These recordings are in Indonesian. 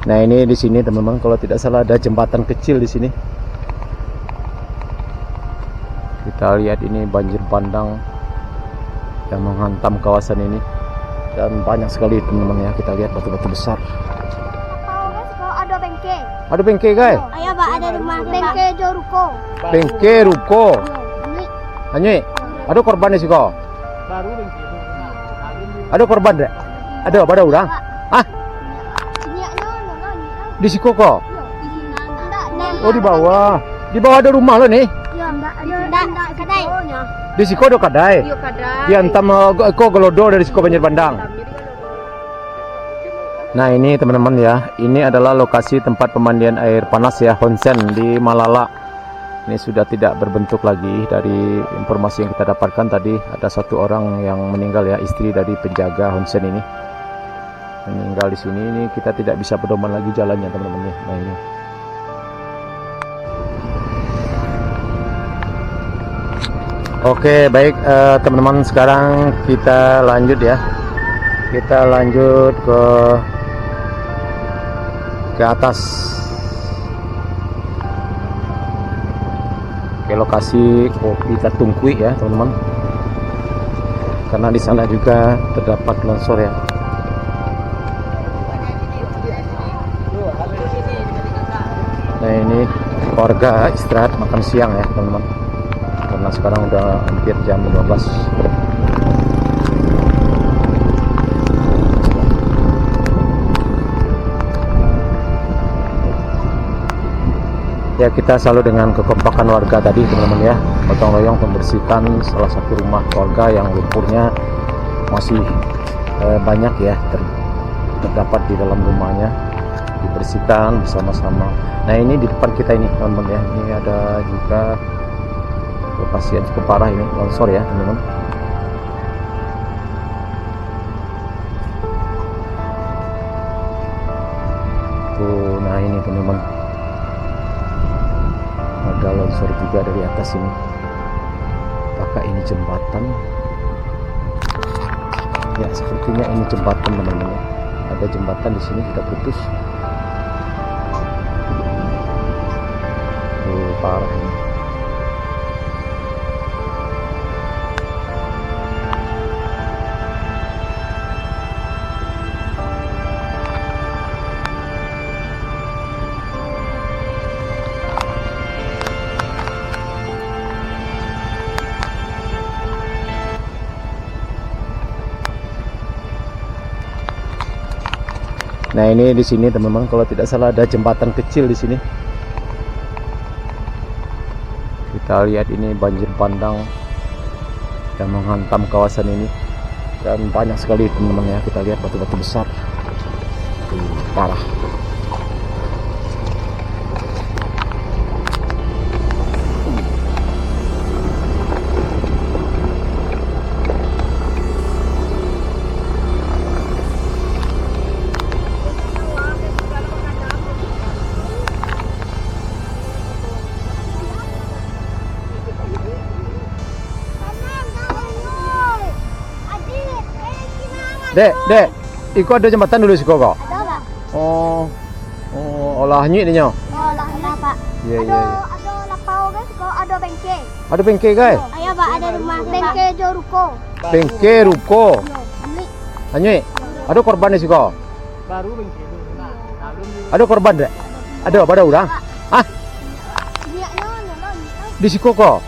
Nah ini di sini teman-teman, kalau tidak salah ada jembatan kecil di sini. Kita lihat ini banjir bandang yang menghantam kawasan ini dan banyak sekali teman-teman ya. Kita lihat batu-batu besar. Ada bengke. Ada bengke guys. Ayo pak, ada rumah bengke jo ruko. Bengke ruko. Anjay, ada korban di sini kok. Ada korban deh. Ada orang? Ah? Di sini kok. Oh di bawah. Di bawah ada rumah lo nih. Enggak, kadai. Di sini ada kadai. Di antam kok gelodo dari siko banjir bandang. Nah ini teman-teman ya, ini adalah lokasi tempat pemandian air panas ya, Honsen di Malala. Ini sudah tidak berbentuk lagi. Dari informasi yang kita dapatkan tadi, ada satu orang yang meninggal ya, istri dari penjaga Honsen ini meninggal di sini. Ini kita tidak bisa pedoman lagi jalannya teman-teman ya. Nah ini. Oke baik teman-teman, sekarang kita lanjut ya. Kita lanjut ke atas, ke lokasi kopi Tatungkui ya teman-teman, karena di sana juga terdapat longsor ya. Nah ini warga istirahat makan siang ya teman-teman, karena sekarang udah hampir jam 12. Ya kita selalu dengan kekompakan warga tadi teman-teman ya, gotong royong membersihkan salah satu rumah warga yang lumpurnya masih banyak ya terdapat di dalam rumahnya, dibersihkan bersama-sama. Nah ini di depan kita ini teman-teman ya, ini ada juga lokasi yang cukup parah ini, longsor ya teman-teman. Tuh, nah ini teman-teman, ada longsor juga dari atas ini. Apakah ini jembatan? Ya sepertinya ini jembatan teman-teman ya. Ada jembatan di sini sudah putus. Tuh parah ini. Nah ini di sini teman-teman, kalau tidak salah ada jembatan kecil di sini. Kita lihat ini banjir bandang yang menghantam kawasan ini dan banyak sekali teman-teman ya. Kita lihat batu-batu besar, parah. Dek, iko ada jembatan dulu siko kok. Ada pak. Oh, olahnya ini nyo. Oh lah pak. Iya. Ada lapau guys, kok ada bengke. Ada bengke guys. Ayo pak, ada rumah bengke jo ruko. Bengke ruko. Anjay, ada korban di siko. Baru bengke itu. Ada korban dek? Ada orang? Ah? Di siko kok.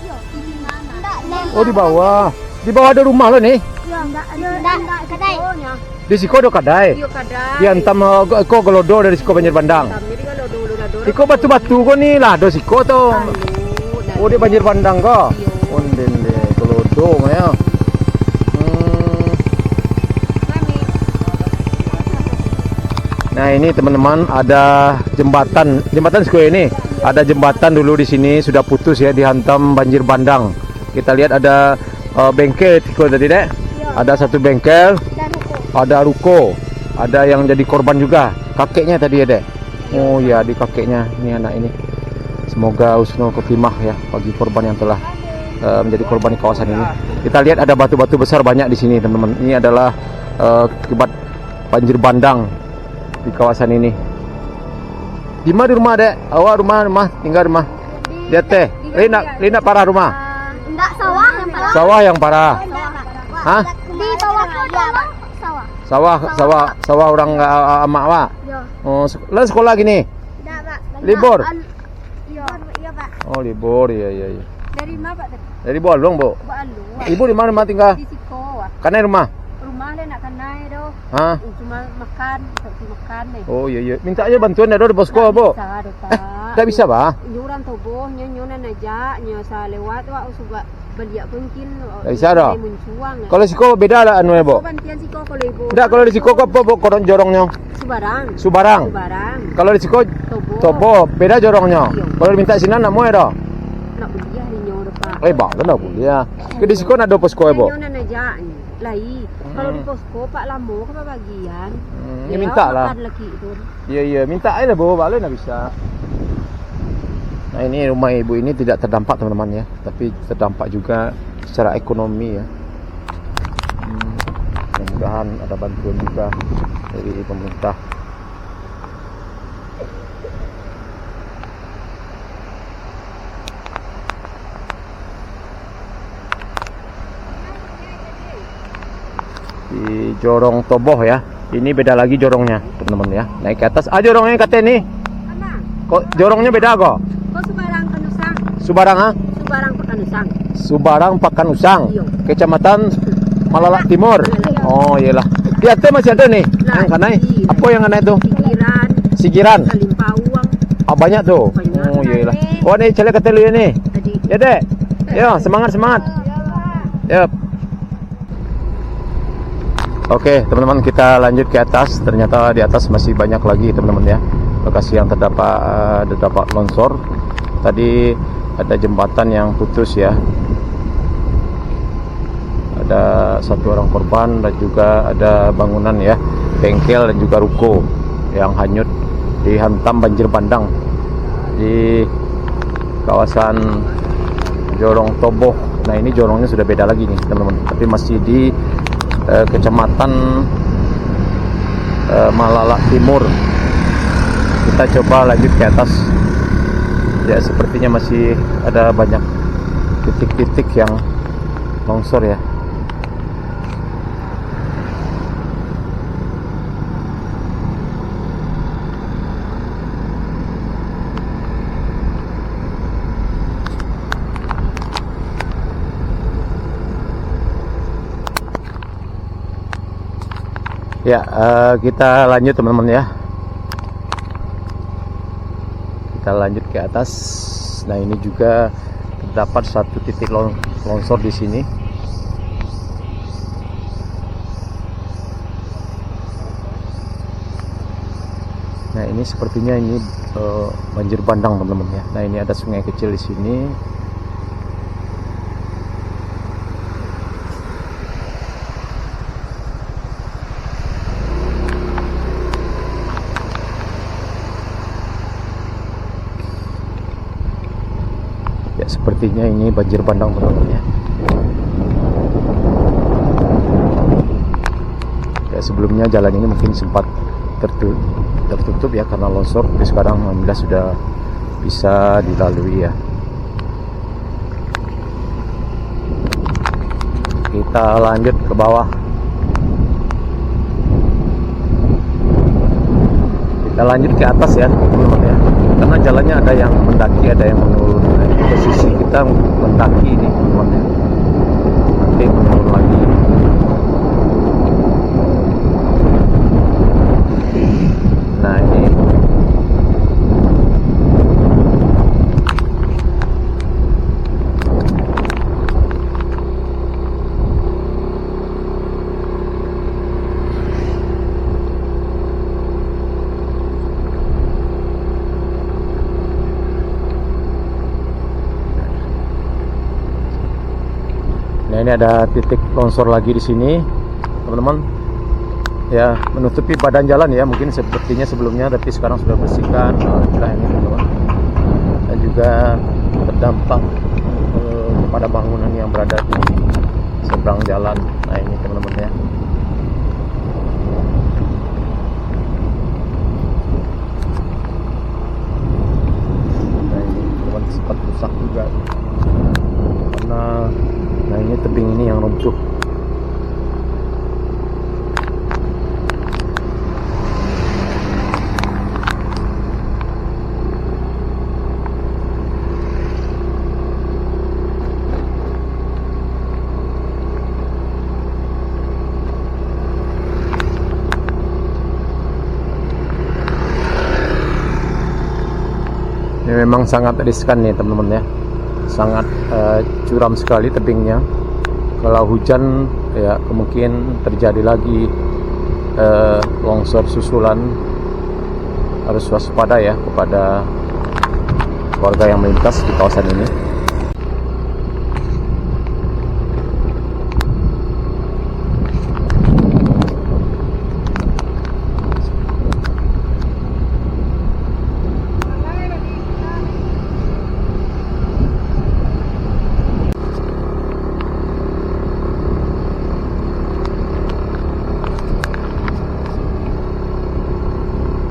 Oh di bawah. Di bawah ada rumah lo nih. Enggak, kadai. Di siko ada kadai. Di antam kok gelodo dari siko banjir bandang. Iko batu-batu kok nih lah, do siko tuh. Oh di banjir bandang kok. Onden deh gelodo ya. Nah ini teman-teman, ada jembatan siko ini. Ada jembatan dulu di sini sudah putus ya, dihantam banjir bandang. Kita lihat ada bengkel siko tadi dek. Ada satu bengkel, ada ruko, ada yang jadi korban juga, kakeknya tadi ya dek. Oh ya, di kakeknya ini anak ini. Semoga husnul khotimah ya bagi korban yang telah menjadi korban di kawasan ini. Kita lihat ada batu-batu besar banyak di sini teman-teman. Ini adalah akibat banjir bandang di kawasan ini. Di mana di rumah, Dek? Awak rumah, tinggal rumah. Dia teh. Lina parah rumah. Enggak, sawah yang parah. Sawah yang parah. Enggak, Pak. Hah? Di bawah sana sawah. Sawah orang emak awak. Iya. Oh, lalu sekolah gini. Enggak, Pak. Libur? Iya. Iya, Pak. Oh, libur. Iya. Dari mana, Pak? Dari Bolong, Bu. Balu. Ibu di mana tinggal? Di Siko. Kanai rumah. Rumah dia nak kenai doh. Hah? Cuma makan, seperti makan deh. Oh, iya. Minta aja bantuan dari posko, Bu. Bisa, doh, Pak. Tak bisa, Pak. Nyuran toboh, nyonan aja, nyosa lewat, wak suka beliak mungkin. Tak bisa, doh. Muncuang. Kalau siko beda lah anu ya, Bu. Bantian Siko kalau ibu. Enggak, kalau di siko apa, Bu? Koron jorongnya. Subarang. Subarang. Kalau di siko tobo, beda jorongnya. Kalau diminta sinan nak mau ya, doh. Nak beliah ni nyor, Pak. Bang, kenapa boleh ya? Ke di siko ada posko ya, Bu. Nyonan aja. Lai, kalau di posko Pak Lamo ke bagian. Ya minta lah. Makan lagi itu. Iya, minta aja lah, Bu. Balik nak bisa. Nah, ini rumah ibu ini tidak terdampak, teman-teman ya, tapi terdampak juga secara ekonomi ya. Mudah-mudahan ada bantuan juga dari pemerintah. Di Jorong Toboh ya. Ini beda lagi jorongnya, teman-teman ya. Naik ke atas. Jorongnya kata ini. Mana? Kok jorongnya beda kok? Kok Subarang Kanusang? Subarang ah? Subarang Pekanusang. Subarang Pakanusang. Iya. Kecamatan Malalak Timur. Oh, iyalah. Di atas masih ada nih. Yang kanai. Apa yang kanai itu? Pikiran. Sigiran. Salimpawang. Banyak tuh. Banyak. Oh, iyalah. Oh, ini cale kata lu ini. Tadi. Ya, Dek. Ya, semangat. Yap. Oke, teman-teman, kita lanjut ke atas. Ternyata di atas masih banyak lagi, teman-teman ya. Lokasi yang terdapat longsor. Tadi ada jembatan yang putus ya. Ada satu orang korban dan juga ada bangunan ya, bengkel dan juga ruko yang hanyut dihantam banjir bandang di kawasan Jorong Toboh. Nah, ini jorongnya sudah beda lagi nih, teman-teman. Tapi masih di Kecamatan Malalak Timur. Kita coba lanjut ke atas. Ya, sepertinya masih ada banyak titik-titik yang longsor ya. Ya, kita lanjut, teman-teman ya. Kita lanjut ke atas. Nah, ini juga terdapat satu titik longsor di sini. Nah, ini sepertinya ini banjir bandang, teman-teman ya. Nah, ini ada sungai kecil di sini. Ya, sepertinya ini banjir bandang, teman-teman ya. Ya, sebelumnya jalan ini mungkin sempat tertutup ya karena longsor, tapi sekarang alhamdulillah sudah bisa dilalui ya. Kita lanjut ke bawah. Kita lanjut ke atas ya, teman-teman ya. Karena jalannya ada yang mendaki, ada yang menurun. Nah, ini posisi kita mendaki ini, teman-teman ya. Nanti menurun lagi. Nah, ini ini ada titik longsor lagi di sini, teman-teman. Ya, menutupi badan jalan ya, mungkin sepertinya sebelumnya, tapi sekarang sudah bersihkan. Alhamdulillah ini, teman-teman. Dan juga terdampak kepada bangunan yang berada di seberang jalan. Nah, ini, teman-teman ya. rusak juga karena ini tebing ini yang runtuh. Ini memang sangat riskan nih teman-teman ya, sangat curam sekali tebingnya. Kalau hujan ya kemungkinan terjadi lagi longsor susulan. Harus waspada ya kepada warga yang melintas di kawasan ini.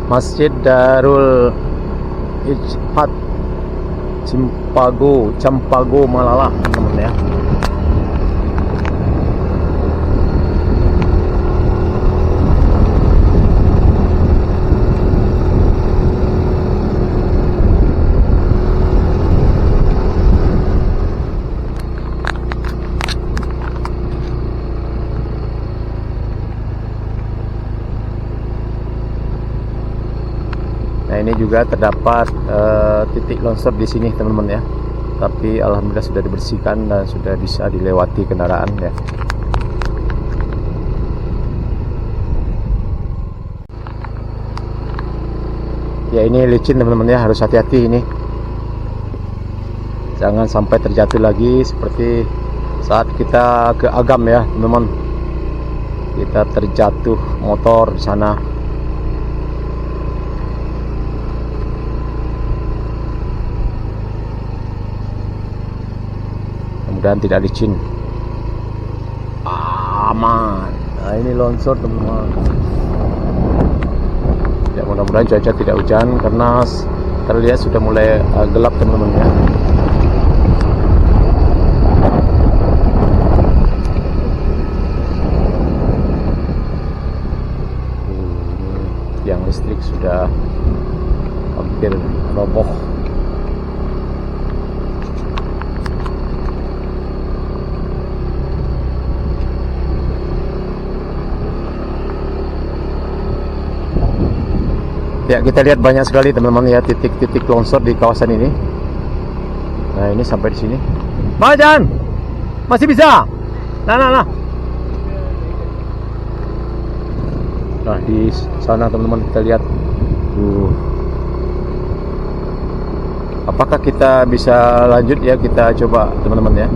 Masjid Darul Ijtihad Campago Malala teman-teman ya. Nah, ini juga terdapat titik longsor di sini teman-teman ya. Tapi alhamdulillah sudah dibersihkan dan sudah bisa dilewati kendaraan ya. Ya, ini licin teman-teman ya, harus hati-hati ini. Jangan sampai terjatuh lagi seperti saat kita ke Agam ya, teman-teman. Kita terjatuh motor di sana. Dan tidak licin, aman. Nah, ini longsor teman-teman ya, mudah-mudahan cuaca tidak hujan karena terlihat sudah mulai gelap teman-teman ya. Tiang listrik sudah hampir roboh. Ya, kita lihat banyak sekali teman-teman ya titik-titik longsor di kawasan ini. Nah, ini sampai di sini. Majan, masih bisa. Nah. Nah, di sana teman-teman kita lihat. Apakah kita bisa lanjut ya? Kita coba teman-teman ya.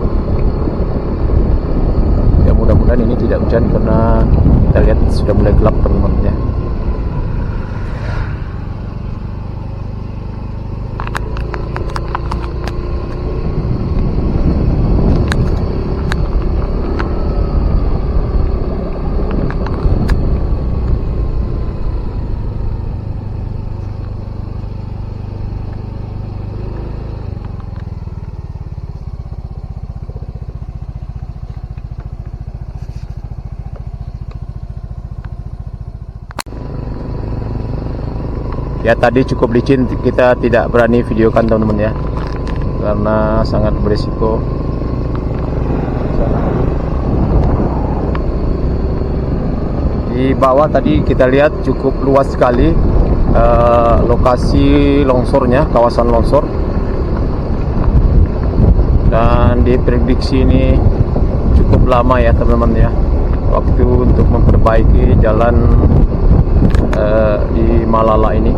Ya, mudah-mudahan ini tidak hujan karena kita lihat sudah mulai gelap teman-teman ya. Ya, tadi cukup licin, kita tidak berani videokan teman-teman ya karena sangat berisiko. Di bawah tadi kita lihat cukup luas sekali lokasi longsornya, kawasan longsor. Dan diprediksi ini cukup lama ya teman-teman ya, waktu untuk memperbaiki jalan di Malala ini,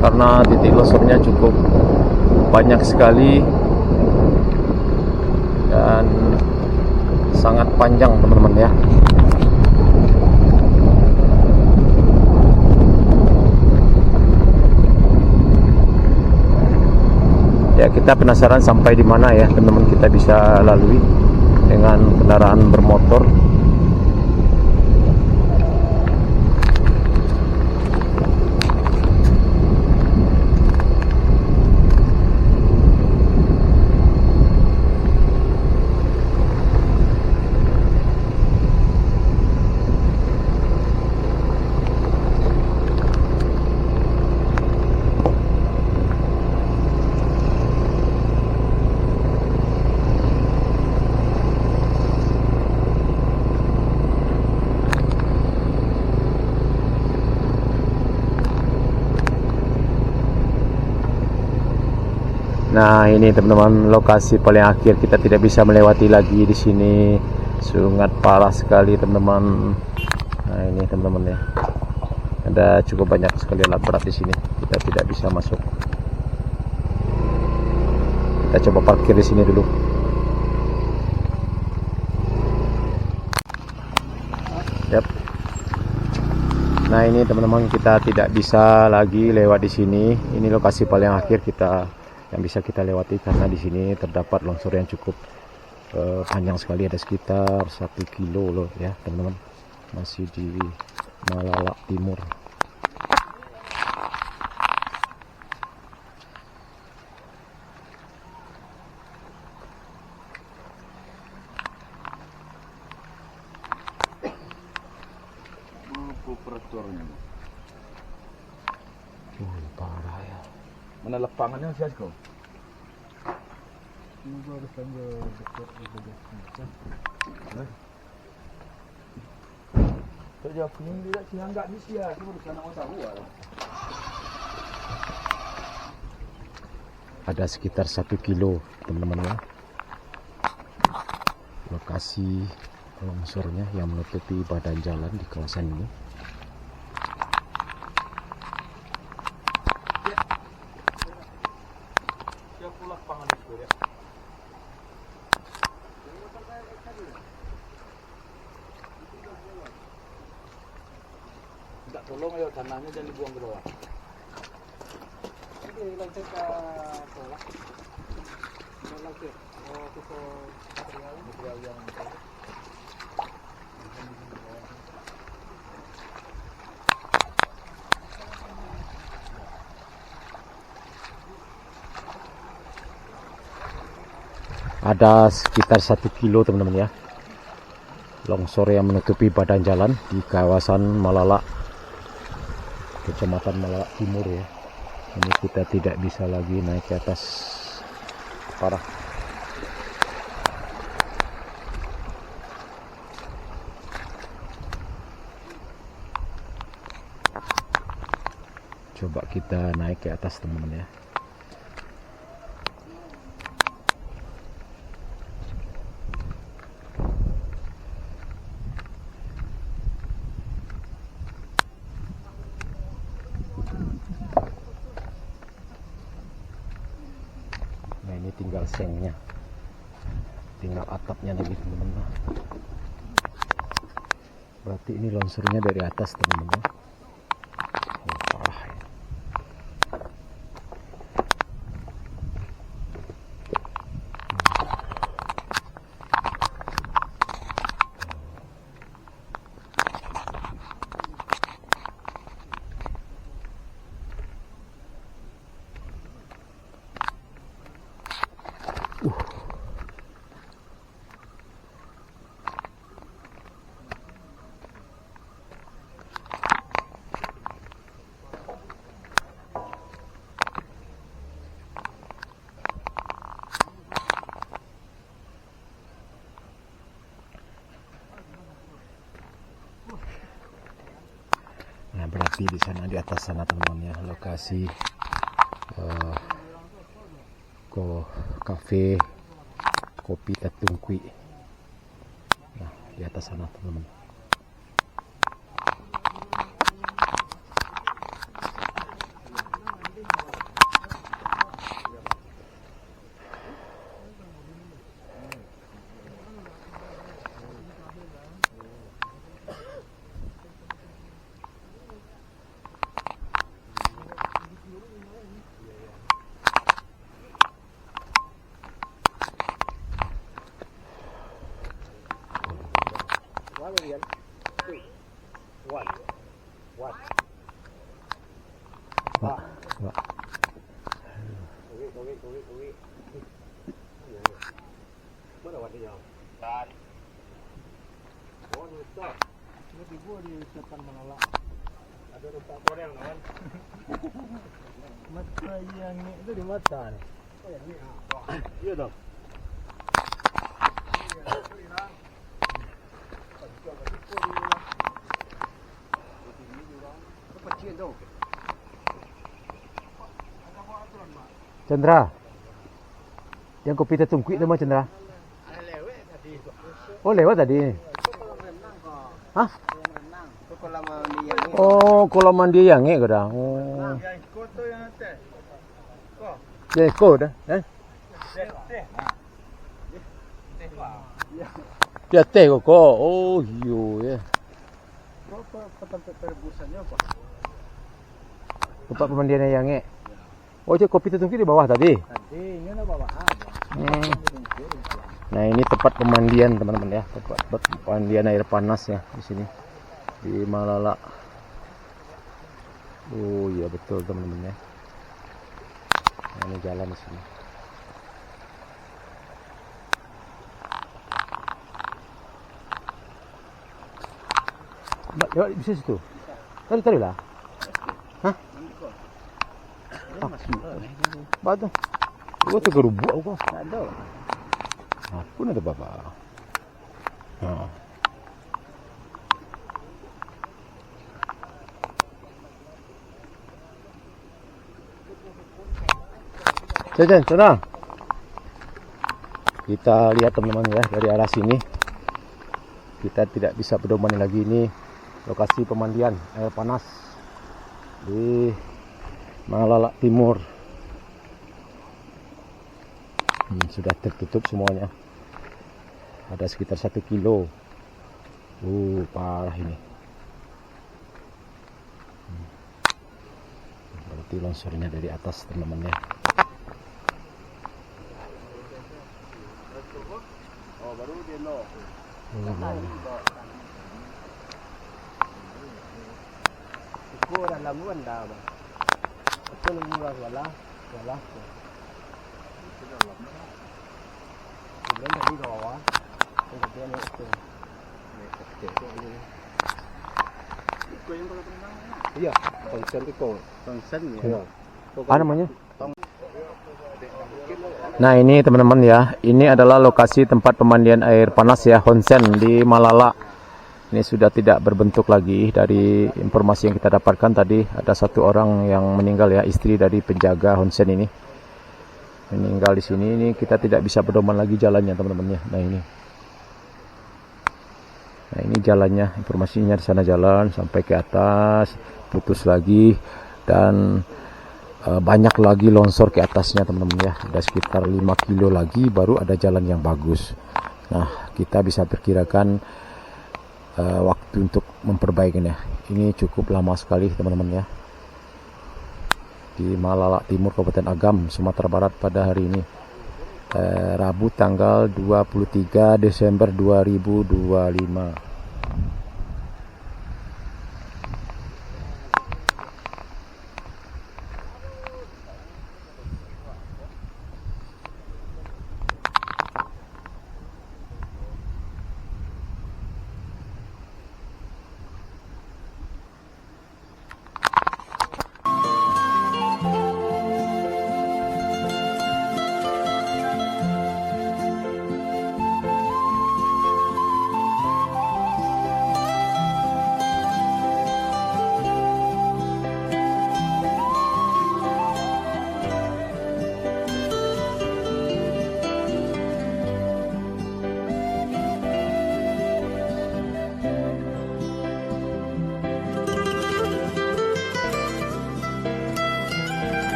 karena titik longsornya cukup banyak sekali dan sangat panjang teman-teman ya. Ya, kita penasaran sampai di mana ya teman-teman kita bisa lalui dengan kendaraan bermotor. Nah, ini teman-teman lokasi paling akhir, kita tidak bisa melewati lagi di sini. Sangat parah sekali teman-teman. Nah, ini teman-teman ya. Ada cukup banyak sekali alat berat di sini. Kita tidak bisa masuk. Kita coba parkir di sini dulu. Yap. Nah, ini teman-teman, kita tidak bisa lagi lewat di sini. Ini lokasi paling akhir kita yang bisa kita lewati, karena di sini terdapat longsor yang cukup panjang sekali, ada sekitar 1 kilo loh ya teman-teman, masih di Malalak Timur. Parah ya. Mana lapangannya sih kau? Kerja kuning dia sih enggak di sia, cuma urusan orang tahu lah. Ada sekitar 1 kilo teman-teman ya, lokasi longsornya yang menutupi badan jalan di kawasan ini. Enggak, tolong ayo tanahnya jangan dibuang ke bawah. Ini lanjut ke bawah. Lanjut. Oh, ke material yang Ada sekitar 1 kilo teman-teman ya, longsor yang menutupi badan jalan di kawasan Malalak, Kecamatan Malalak Timur ya. Ini kita tidak bisa lagi naik ke atas, parah. Coba kita naik ke atas teman-teman ya. Nah, ini tinggal sengnya, tinggal atapnya lagi teman-teman. Berarti ini longsornya dari atas teman-teman. Oh, parah ya. Nah, berarti di sana, di atas sana teman-teman ya, lokasi kafe kopi Tatungkui. Nah, di atas sana teman-teman. Pak. Mana warnanya? Oh, rusak. Ini dibuat di depan Malalak. Ada rusak goreng kan? Mata yang itu di mata nih. Oh, yang ini. Iya dong. Chandra, Yang kopi tetungkuik nama Cendra. Oh lewat tadi. Hah? Oh kolam mandi yang ini dah. Oh. Ya ikut dah. Ya teh kok. Oh yo ya. Tempat pemandian yang ini. Oh cek kopi tetungkuik di bawah tadi. Ini na bawah. Nah ini tempat pemandian teman-teman ya, tempat pemandian air panas ya di sini di Malala. Oh iya betul teman-teman ya. Nah, ini jalan di sini. Mbak, lewat bisa situ. Tadi lah. Hah? Batu. Oh tu gerubuk aku. Ada. Pun ada bapa. Ha. Jajan, tenang. Kita lihat teman-teman ya dari arah sini. Kita tidak bisa berdomani lagi, ini lokasi pemandian air panas di Malala Timur. Sudah tertutup semuanya. Ada sekitar 1 kilo. Parah ini. Berarti longsornya dari atas teman-teman ya. Oh, baru dia no. Kurang lamuan dah, bang. Itu murah wala. Kemudian tadi ke bawah. Kemudian itu. Iya, konsen itu konsen ya. Apa namanya? Nah ini teman-teman ya, ini adalah lokasi tempat pemandian air panas ya, Honsen di Malala. Ini sudah tidak berbentuk lagi. Dari informasi yang kita dapatkan tadi, ada 1 orang yang meninggal ya, istri dari penjaga Honsen ini meninggal di sini. Ini kita tidak bisa berdoman lagi jalannya teman-teman ya. Nah ini jalannya, informasinya di sana jalan sampai ke atas, putus lagi, dan banyak lagi longsor ke atasnya teman-teman ya. Ada sekitar 5 kilo lagi baru ada jalan yang bagus. Nah kita bisa perkirakan waktu untuk memperbaikinya. Ini cukup lama sekali teman-teman ya. Di Malala Timur, Kabupaten Agam, Sumatera Barat pada hari ini, Rabu tanggal 23 Desember 2025.